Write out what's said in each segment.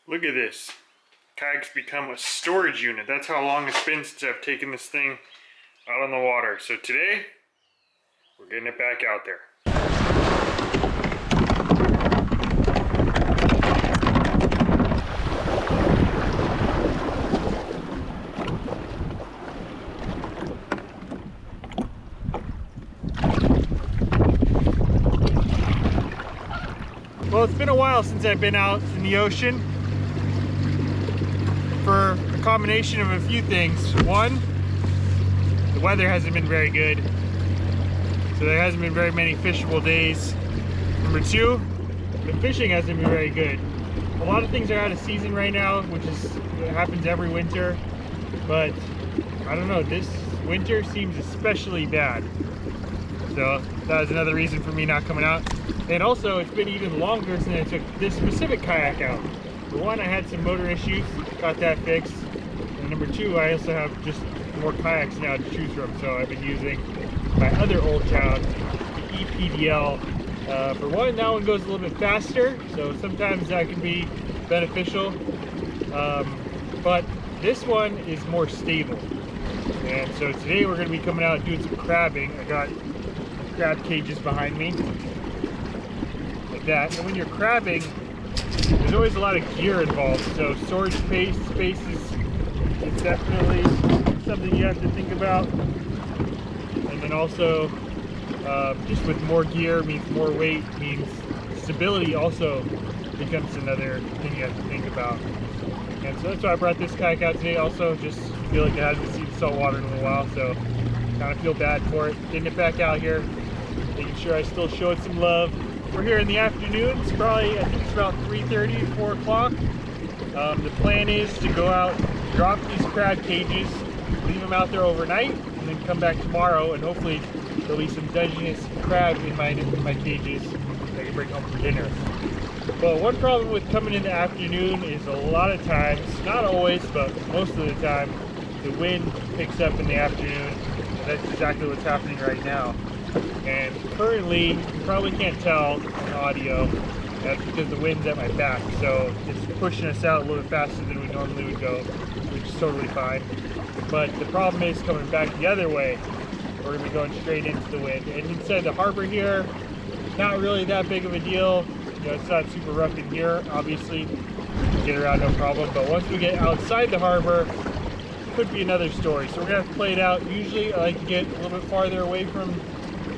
Look at this. Kayak's become a storage unit. That's how long it's been since I've taken this thing out on the water. So today, we're getting it back out there. Well, it's been a while since I've been out in the ocean for a combination of a few things. One, the weather hasn't been very good, so there hasn't been very many fishable days. Number two, the fishing hasn't been very good. A lot of things are out of season right now, which happens every winter, but I don't know, this winter seems especially bad. So that was another reason for me not coming out. And also, it's been even longer since I took this specific kayak out. For one, I had some motor issues, got that fixed. And number two, I also have just more kayaks now to choose from. So I've been using my other old town, the EPDL. For one, that one goes a little bit faster, so sometimes that can be beneficial. But this one is more stable. And so today we're going to be coming out and doing some crabbing. I got crab cages behind me, like that. And when you're crabbing, there's always a lot of gear involved, so storage space is definitely something you have to think about. And then also, just with more gear means more weight, means stability also becomes another thing you have to think about. And so that's why I brought this kayak out today. Also, just feel like it hasn't seen salt water in a little while, so kind of feel bad for it. Getting it back out here, making sure I still show it some love. We're here in the afternoon. It's probably, I think it's about 3:30, 4 o'clock. The plan is to go out, drop these crab cages, leave them out there overnight, and then come back tomorrow, and hopefully there'll be some Dungeness crab in my cages that I can bring home for dinner. But one problem with coming in the afternoon is a lot of times, not always, but most of the time, the wind picks up in the afternoon. And that's exactly what's happening right now. And currently, you probably can't tell in audio, that's because the wind's at my back. So it's pushing us out a little bit faster than we normally would go, which is totally fine. But the problem is coming back the other way, we're gonna be going straight into the wind. And inside the harbor here, not really that big of a deal. You know, it's not super rough in here, obviously. Get around no problem. But once we get outside the harbor, could be another story. So we're gonna have to play it out. Usually I like to get a little bit farther away from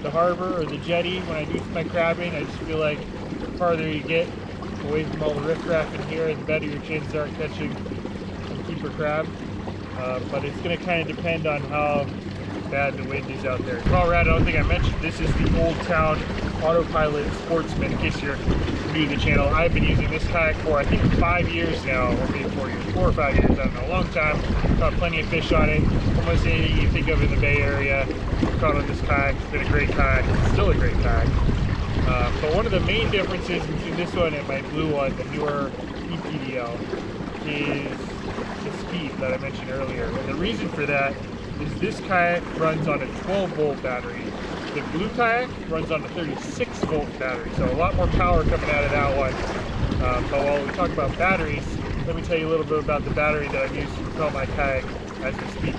the harbor or the jetty when I do my crabbing. I just feel like the farther you get away from all the riffraff in here, the better your chances are catching some keeper crab. But it's gonna kind of depend on how bad the wind is out there. Colorado, I don't think I mentioned, this is the Old Town Autopilot Sportsman. In case you're new to the channel, I've been using this kayak for I think 5 years now, or maybe 4 years, 4 or 5 years, I don't know, a long time. Caught plenty of fish on it. Almost anything you think of in the Bay Area, caught on this kayak. It's been a great kayak, it's still a great kayak. But one of the main differences between this one and my blue one, the newer EPDL, is the speed that I mentioned earlier. And the reason for that is this kayak runs on a 12-volt battery. The blue kayak runs on a 36-volt battery, so a lot more power coming out of that one. But while we talk about batteries, let me tell you a little bit about the battery that I've used to propel my kayak as we speak.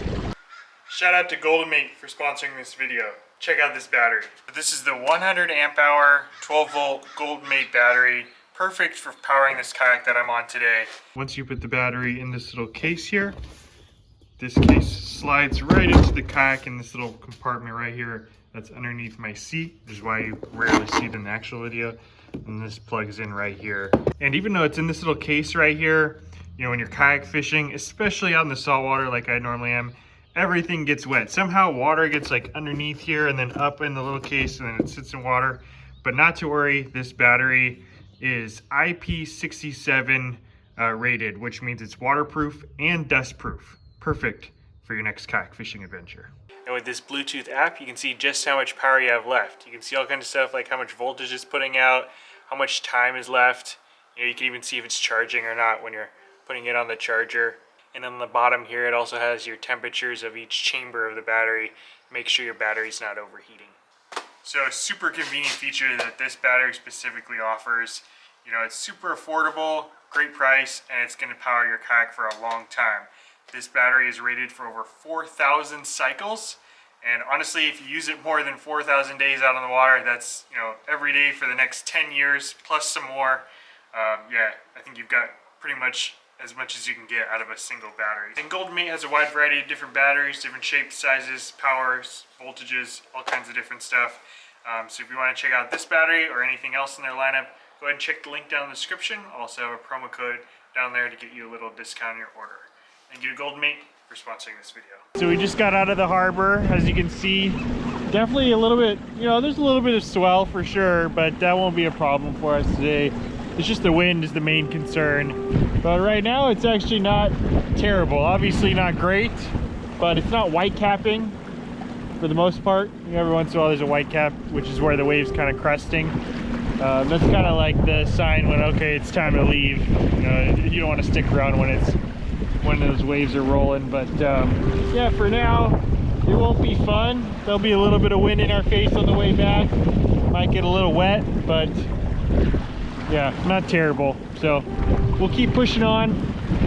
Shout out to Goldenmate for sponsoring this video. Check out this battery. This is the 100 amp hour 12-volt Goldenmate battery, perfect for powering this kayak that I'm on today. Once you put the battery in this little case here, this case slides right into the kayak in this little compartment right here that's underneath my seat, which is why you rarely see it in the actual video. And this plugs in right here. And even though it's in this little case right here, you know, when you're kayak fishing, especially out in the saltwater like I normally am, everything gets wet. Somehow water gets like underneath here and then up in the little case and then it sits in water. But not to worry, this battery is IP67 rated, which means it's waterproof and dustproof. Perfect for your next kayak fishing adventure. And with this Bluetooth app, you can see just how much power you have left. You can see all kinds of stuff like how much voltage it's putting out, how much time is left. You know, you can even see if it's charging or not when you're putting it on the charger. And on the bottom here, it also has your temperatures of each chamber of the battery. Make sure your battery's not overheating. So a super convenient feature that this battery specifically offers. You know, it's super affordable. great price, and it's going to power your kayak for a long time. This battery is rated for over 4,000 cycles, and honestly, if you use it more than 4,000 days out on the water, that's, you know, every day for the next 10 years plus some more. Yeah, I think you've got pretty much as you can get out of a single battery. And Goldenmate has a wide variety of different batteries, different shapes, sizes, powers, voltages, all kinds of different stuff. So if you want to check out this battery or anything else in their lineup, go ahead and check the link down in the description. I'll also have a promo code down there to get you a little discount on your order. Thank you to Goldenmate for sponsoring this video. So we just got out of the harbor, as you can see. Definitely a little bit, you know, there's a little bit of swell for sure, but that won't be a problem for us today. It's just the wind is the main concern. But right now it's actually not terrible. Obviously not great, but it's not white capping for the most part. You know, every once in a while there's a white cap, which is where the wave's kind of cresting. That's kind of like the sign when, okay, it's time to leave. You know, you don't want to stick around when those waves are rolling. But yeah, for now it won't be fun. There'll be a little bit of wind in our face on the way back. Might get a little wet, but yeah, not terrible. So we'll keep pushing on.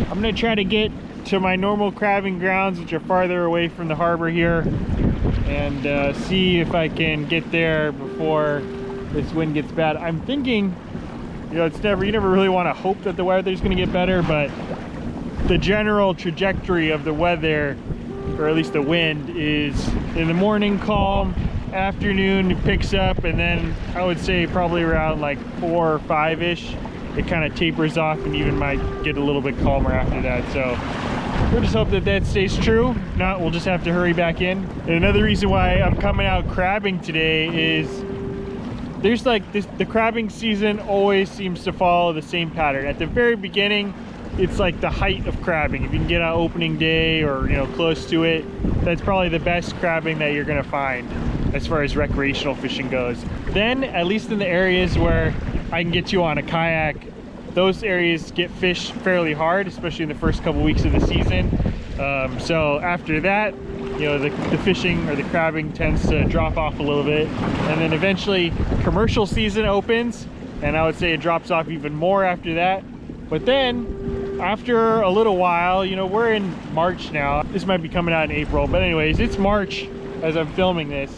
I'm gonna try to get to my normal crabbing grounds, which are farther away from the harbor here, and see if I can get there before this wind gets bad. I'm thinking, you know, you never really want to hope that the weather's going to get better, but the general trajectory of the weather, or at least the wind, is in the morning calm, afternoon it picks up, and then I would say probably around like 4 or 5-ish it kind of tapers off and even might get a little bit calmer after that. So we'll just hope that that stays true. If not, we'll just have to hurry back in. And another reason why I'm coming out crabbing today is there's like this, the crabbing season always seems to follow the same pattern. At the very beginning, it's like the height of crabbing. If you can get out opening day or, you know, close to it, that's probably the best crabbing that you're gonna find as far as recreational fishing goes. Then, at least in the areas where I can get you on a kayak, those areas get fished fairly hard, especially in the first couple weeks of the season. So after that, you know, the fishing or the crabbing tends to drop off a little bit, and then eventually commercial season opens, and I would say it drops off even more after that. But then after a little while, you know, we're in March now. This might be coming out in April, but anyways, it's March as I'm filming this.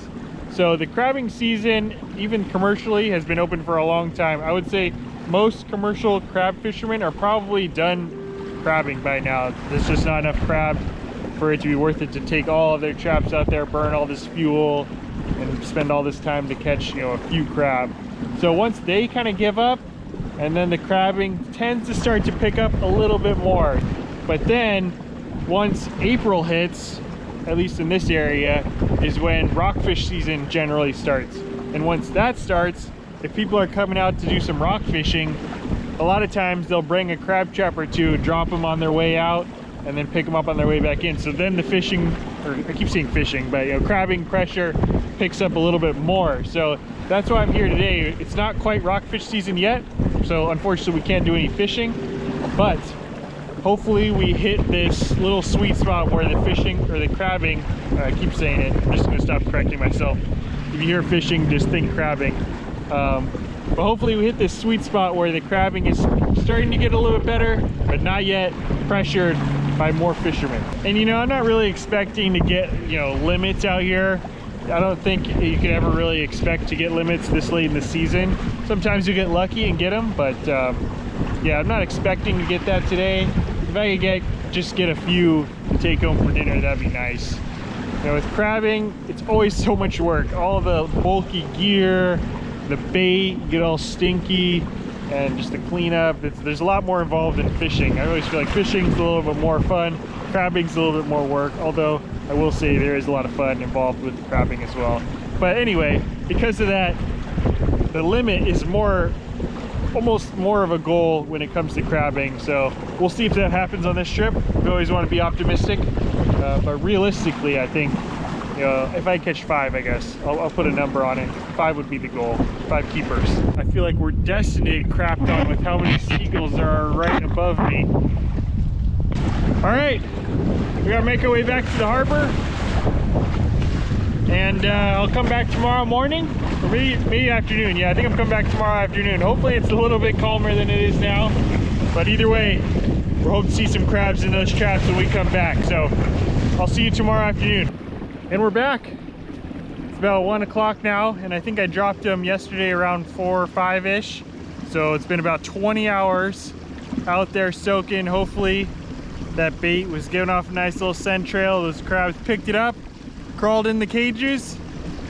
So the crabbing season, even commercially, has been open for a long time. I would say most commercial crab fishermen are probably done crabbing by now. There's just not enough crab for it to be worth it to take all of their traps out there, burn all this fuel, and spend all this time to catch, you know, a few crab. So once they kind of give up, and then the crabbing tends to start to pick up a little bit more. But then once April hits, at least in this area, is when rockfish season generally starts. And once that starts, if people are coming out to do some rock fishing, a lot of times they'll bring a crab trap or two, drop them on their way out, and then pick them up on their way back in. So then the fishing, or I keep saying fishing, but, you know, crabbing pressure picks up a little bit more. So that's why I'm here today. It's not quite rockfish season yet, so unfortunately we can't do any fishing, but hopefully we hit this little sweet spot where the fishing, or the crabbing, I keep saying it, I'm just gonna stop correcting myself. If you hear fishing, just think crabbing. But hopefully we hit this sweet spot where the crabbing is starting to get a little bit better, but not yet pressured by more fishermen. And, you know, I'm not really expecting to get, you know, limits out here. I don't think you could ever really expect to get limits this late in the season. Sometimes you get lucky and get them, but yeah, I'm not expecting to get that today. If I could just get a few to take home for dinner, that'd be nice. You know, with crabbing, it's always so much work. All the bulky gear, the bait, you get all stinky, and just the cleanup. There's a lot more involved in fishing. I always feel like fishing's a little bit more fun. Crabbing's a little bit more work, although I will say there is a lot of fun involved with crabbing as well. But anyway, because of that, the limit is almost more of a goal when it comes to crabbing. So we'll see if that happens on this trip. We always want to be optimistic, but realistically, I think, you know, if I catch 5, I guess I'll put a number on it. 5 would be the goal. 5 keepers. I feel like we're destined to get crapped on with how many seagulls there are right above me. All right, we gotta make our way back to the harbor, and I'll come back tomorrow morning, or maybe afternoon. Yeah, I think I'm coming back tomorrow afternoon. Hopefully it's a little bit calmer than it is now. But either way, we're hoping to see some crabs in those traps when we come back. So I'll see you tomorrow afternoon. And we're back. It's about 1 o'clock now, and I think I dropped them yesterday around 4 or 5-ish. So it's been about 20 hours out there soaking. Hopefully that bait was giving off a nice little scent trail. Those crabs picked it up, crawled in the cages,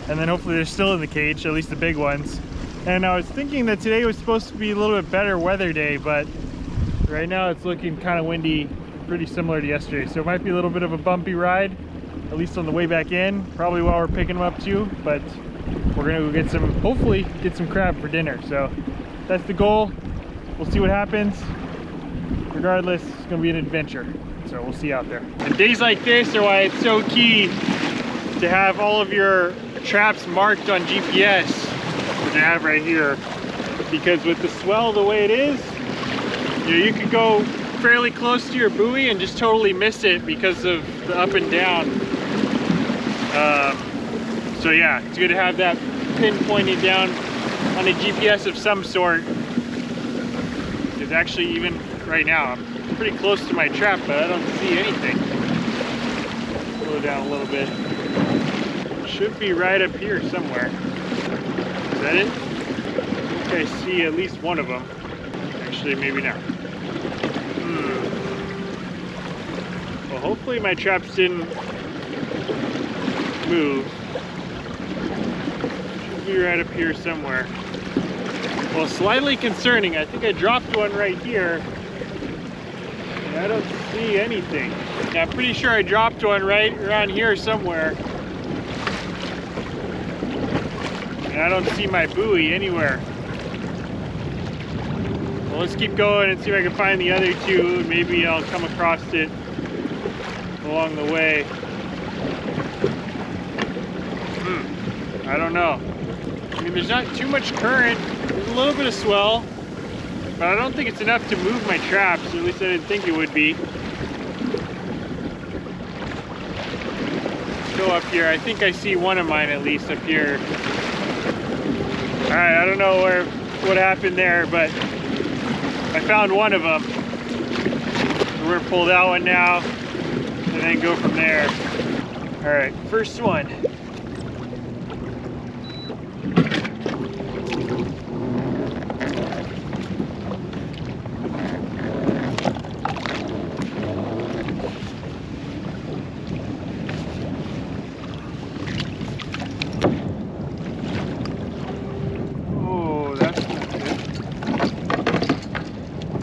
and then hopefully they're still in the cage, at least the big ones. And I was thinking that today was supposed to be a little bit better weather day, but right now it's looking kind of windy, pretty similar to yesterday. So it might be a little bit of a bumpy ride, at least on the way back in, probably while we're picking them up too. But we're gonna go get some, hopefully get some crab for dinner. So that's the goal. We'll see what happens. Regardless, it's gonna be an adventure. So we'll see you out there. And days like this are why it's so key to have all of your traps marked on GPS, which I have right here. Because with the swell the way it is, you know, you could go fairly close to your buoy and just totally miss it because of the up and down. So yeah, it's good to have that pin pointing down on a GPS of some sort. Because actually, even right now, I'm pretty close to my trap, but I don't see anything. Slow down a little bit. It should be right up here somewhere. Is that it? I think I see at least one of them. Actually, maybe not. Well, hopefully my traps didn't move. Should be right up here somewhere. Well, slightly concerning. I think I dropped one right here. And I don't see anything. Yeah, I'm pretty sure I dropped one right around here somewhere. And I don't see my buoy anywhere. Well, let's keep going and see if I can find the other two. Maybe I'll come across it along the way. I don't know. I mean, there's not too much current. There's a little bit of swell, but I don't think it's enough to move my traps, or at least I didn't think it would be. Let's go up here. I think I see one of mine at least up here. All right, I don't know what happened there, but I found one of them. So we're gonna pull that one now and then go from there. All right, first one.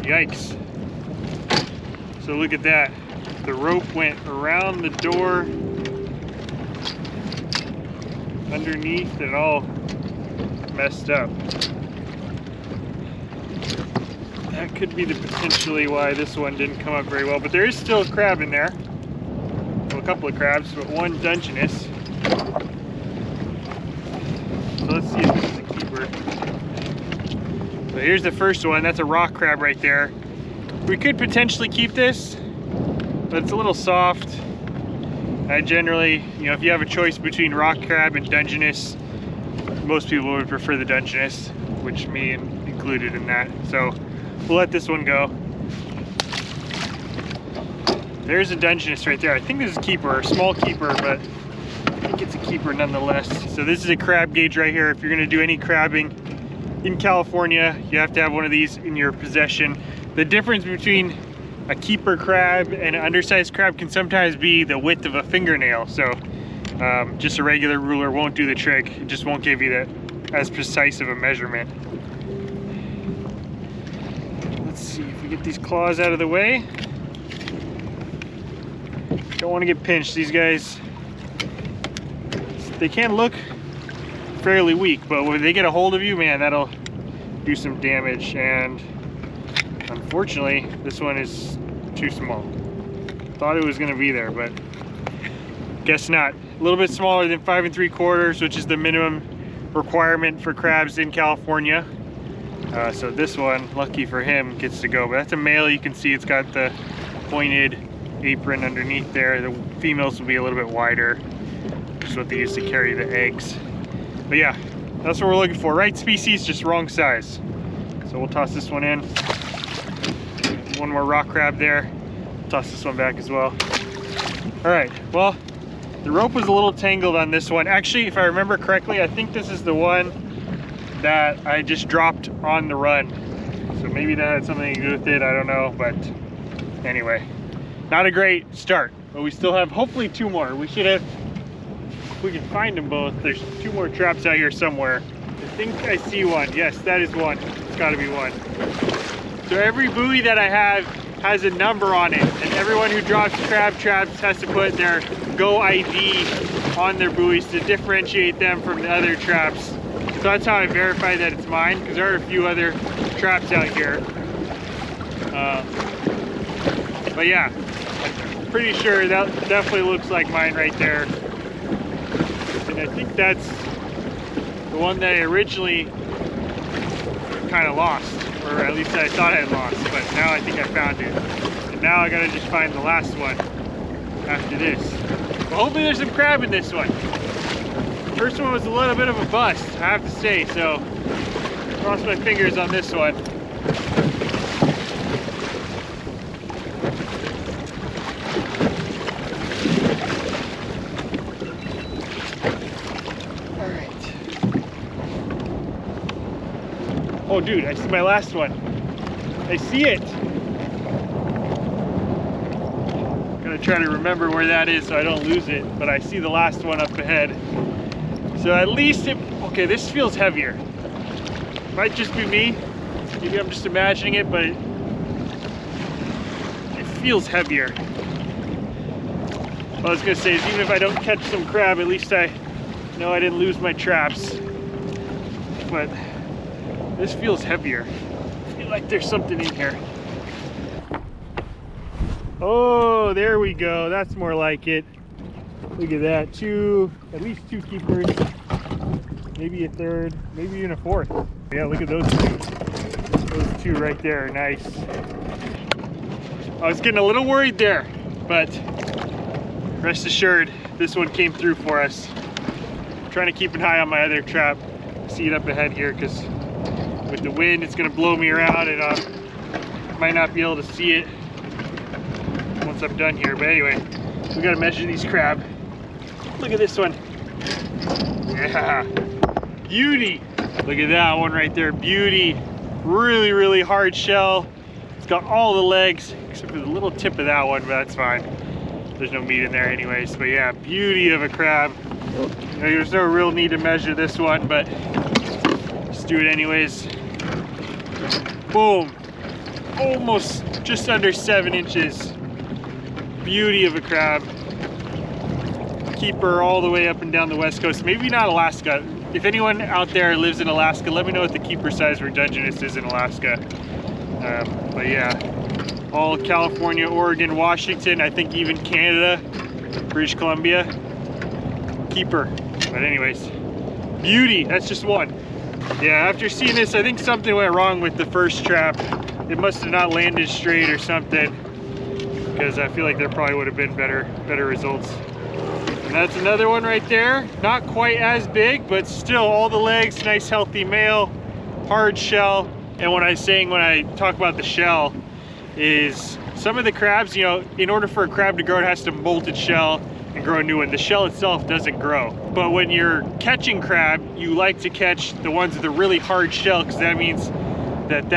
Yikes. So look at that. The rope went around the door, underneath, and all messed up. That could be potentially why this one didn't come up very well, but there is still a crab in there. Well, a couple of crabs, but one Dungeness. So let's see if this is a keeper. So here's the first one. That's a rock crab right there. We could potentially keep this, but it's a little soft. I generally, you know, if you have a choice between rock crab and Dungeness, most people would prefer the Dungeness, which me included in that. So we'll let this one go. There's a Dungeness right there. I think this is a keeper, a small keeper, but I think it's a keeper nonetheless. So this is a crab gauge right here. If you're gonna do any crabbing in California, you have to have one of these in your possession. The difference between a keeper crab and an undersized crab can sometimes be the width of a fingernail. So just a regular ruler won't do the trick. It just won't give you as precise of a measurement. Let's see if we get these claws out of the way. Don't want to get pinched. These guys, they can look fairly weak, but when they get a hold of you, man, that'll do some damage. And unfortunately, this one is too small. Thought it was going to be there, but guess not. A little bit smaller than 5 3/4, which is the minimum requirement for crabs in California. So this one, lucky for him, gets to go. But that's a male. You can see it's got the pointed apron underneath there. The females will be a little bit wider, which is what they use to carry the eggs. But yeah, that's what we're looking for. Right species, just wrong size. So we'll toss this one in. one more rock crab there. Toss this one back as well. All right, well, the rope was a little tangled on this one. Actually, if I remember correctly, I think this is the one that I just dropped on the run. So maybe that had something to do with it, I don't know, but anyway, not a great start, but we still have hopefully 2 more. We should have, if we can find them both, there's 2 more traps out here somewhere. I think I see one. Yes, that is one. It's gotta be one. So every buoy that I have has a number on it, and everyone who drops crab traps has to put their Go ID on their buoys to differentiate them from the other traps. So that's how I verify that it's mine, because there are a few other traps out here. But yeah, I'm pretty sure that definitely looks like mine right there. And I think that's the one that I originally kind of lost, or at least I thought I had lost, but now I think I found it. And now I gotta just find the last one after this. Well, hopefully there's some crab in this one. The first one was a little bit of a bust, I have to say, so cross my fingers on this one. All right. Oh dude, I see my last one. I see it. Gonna try to remember where that is so I don't lose it, but I see the last one up ahead. So at least it, okay, this feels heavier. Might just be me. Maybe I'm just imagining it, but it feels heavier. What I was gonna say is even if I don't catch some crab, at least I know I didn't lose my traps. But this feels heavier. I feel like there's something in here. Oh, there we go. That's more like it. Look at that. At least 2 keepers. Maybe a third, maybe even a fourth. Yeah, look at those 2. Those 2 right there are nice. I was getting a little worried there, but rest assured, this one came through for us. I'm trying to keep an eye on my other trap. See it up ahead here, because with the wind, it's gonna blow me around and I might not be able to see it once I'm done here. But anyway, we gotta measure these crab. Look at this one. Yeah, beauty. Look at that one right there, beauty. Really, really hard shell. It's got all the legs, except for the little tip of that one, but that's fine. There's no meat in there anyways. But yeah, beauty of a crab. You know, there's no real need to measure this one, but let's do it anyways. Boom. Almost just under 7 inches. Beauty of a crab. Keeper all the way up and down the west coast. Maybe not Alaska. If anyone out there lives in Alaska, let me know what the keeper size for Dungeness is in Alaska. But yeah, all California, Oregon, Washington, I think even Canada, British Columbia, keeper. But anyways, beauty. That's just one. Yeah, after seeing this, I think something went wrong with the first trap. It must have not landed straight or something, because I feel like there probably would have been better results. And that's another one right there. Not quite as big, but still all the legs, nice healthy male, hard shell. And what I was saying when I talk about the shell is some of the crabs, you know, in order for a crab to grow, it has to molt its shell and grow a new one. The shell itself doesn't grow. But when you're catching crab, you like to catch the ones with a really hard shell, because that means that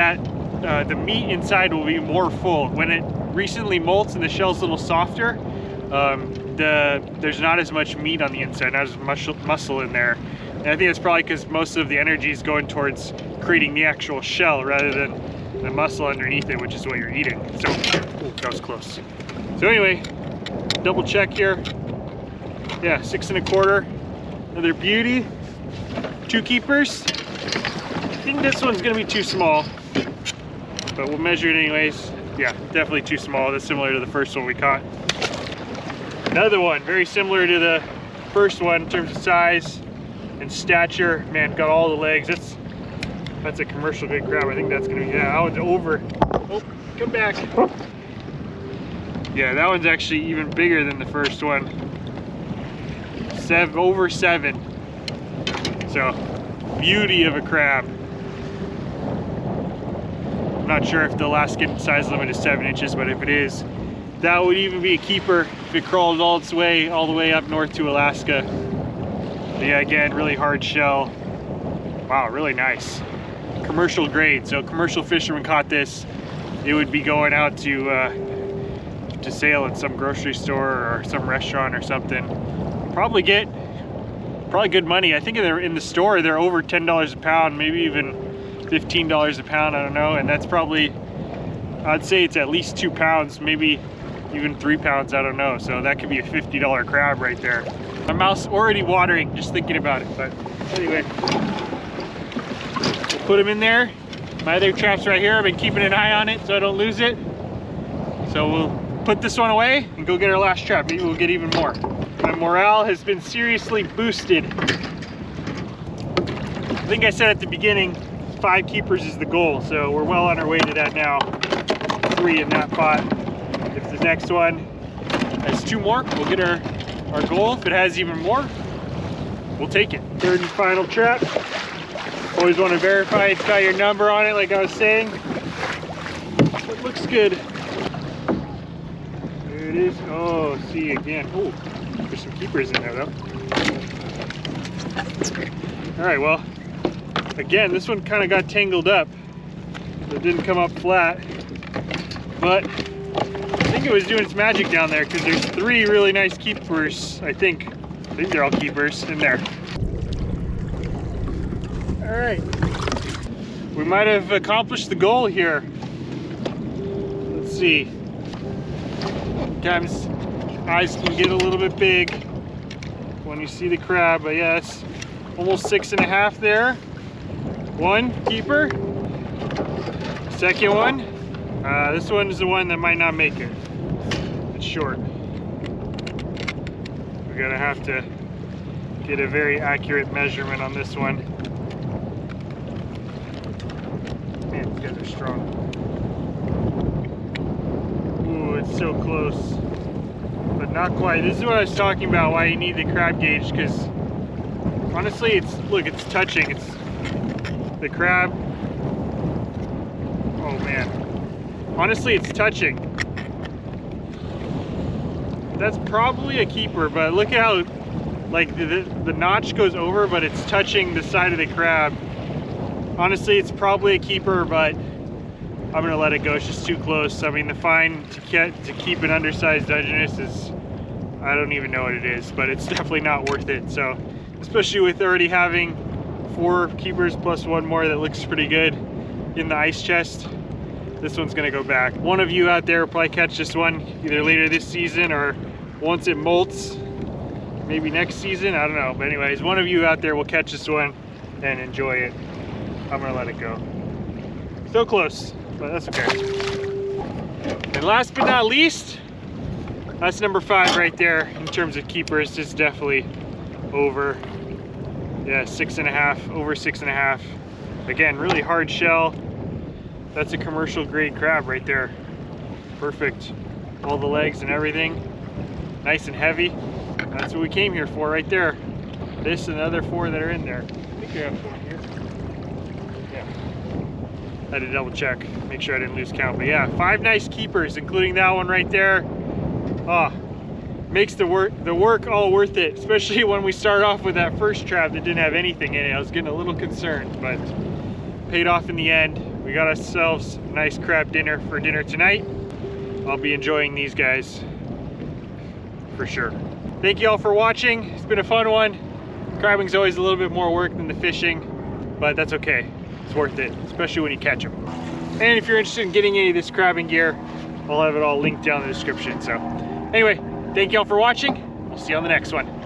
the meat inside will be more full. When it recently molts and the shell's a little softer, there's not as much meat on the inside, not as much muscle in there. And I think that's probably because most of the energy is going towards creating the actual shell rather than the muscle underneath it, which is what you're eating. So, ooh, that was close. So anyway, double check here. Yeah, 6 1/4. Another beauty. 2 keepers. I think this one's gonna be too small, but we'll measure it anyways. Yeah, definitely too small. That's similar to the first one we caught. Another one, very similar to the first one in terms of size and stature. Man, got all the legs. That's a commercial good crab. I think that's gonna be, yeah, that one's over. Oh, come back. Yeah, that one's actually even bigger than the first one. Over 7. So, beauty of a crab. not sure if the Alaskan size limit is 7 inches, but if it is, that would even be a keeper if it crawled all the way up north to Alaska. But yeah, again, really hard shell. Wow, really nice. Commercial grade, so commercial fishermen caught this. It would be going out to sale at some grocery store or some restaurant or something. Probably good money. I think in the store they're over $10 a pound, maybe even $15 a pound, I don't know. And that's probably, I'd say it's at least 2 pounds, maybe even 3 pounds, I don't know. So that could be a $50 crab right there. My mouth's already watering just thinking about it, but anyway. We'll put them in there. My other trap's right here. I've been keeping an eye on it so I don't lose it. So we'll put this one away and go get our last trap. Maybe we'll get even more. My morale has been seriously boosted. I think I said at the beginning, 5 keepers is the goal. So we're well on our way to that now. 3 in that pot. If the next one has 2 more, we'll get our goal. If it has even more, we'll take it. 3rd and final trap. Always want to verify it's got your number on it, like I was saying. It looks good. There it is. Oh, see again. Oh, there's some keepers in there though. All right, well, again, this one kind of got tangled up. So it didn't come up flat, but I think it was doing its magic down there because there's 3 really nice keepers. I think they're all keepers in there. All right, we might have accomplished the goal here. Let's see. Sometimes eyes can get a little bit big when you see the crab, but yeah, it's almost 6.5 there. 1 keeper. Second one. This one is the one that might not make it. It's short. We're gonna have to get a very accurate measurement on this one. Man, these guys are strong. Ooh, it's so close. But not quite. This is what I was talking about, why you need the crab gauge, because honestly, it's touching. It's the crab. Oh man. Honestly, it's touching. That's probably a keeper, but look at how like the notch goes over, but it's touching the side of the crab. Honestly, it's probably a keeper, but I'm gonna let it go. It's just too close. I mean, the fine to keep an undersized Dungeness is, I don't even know what it is, but it's definitely not worth it. So, especially with already having 4 keepers plus 1 more that looks pretty good in the ice chest, this one's gonna go back. One of you out there will probably catch this one either later this season or once it molts, maybe next season, I don't know. But anyways, one of you out there will catch this one and enjoy it. I'm gonna let it go. So close, but that's okay. And last but not least, that's number 5 right there in terms of keepers. It's definitely over, yeah, 6.5, over 6.5. Again, really hard shell. That's a commercial grade crab right there. Perfect. All the legs and everything. Nice and heavy. That's what we came here for right there. This and the other 4 that are in there. I think you have 4 here. Yeah. I had to double check, make sure I didn't lose count. But yeah, 5 nice keepers, including that one right there. Oh, makes the work all worth it, especially when we start off with that first trap that didn't have anything in it. I was getting a little concerned, but paid off in the end. We got ourselves a nice crab dinner for dinner tonight. I'll be enjoying these guys for sure. Thank you all for watching. It's been a fun one. Crabbing's always a little bit more work than the fishing, but that's okay. It's worth it, especially when you catch them. And if you're interested in getting any of this crabbing gear, I'll have it all linked down in the description. So anyway, thank you all for watching. We'll see you on the next one.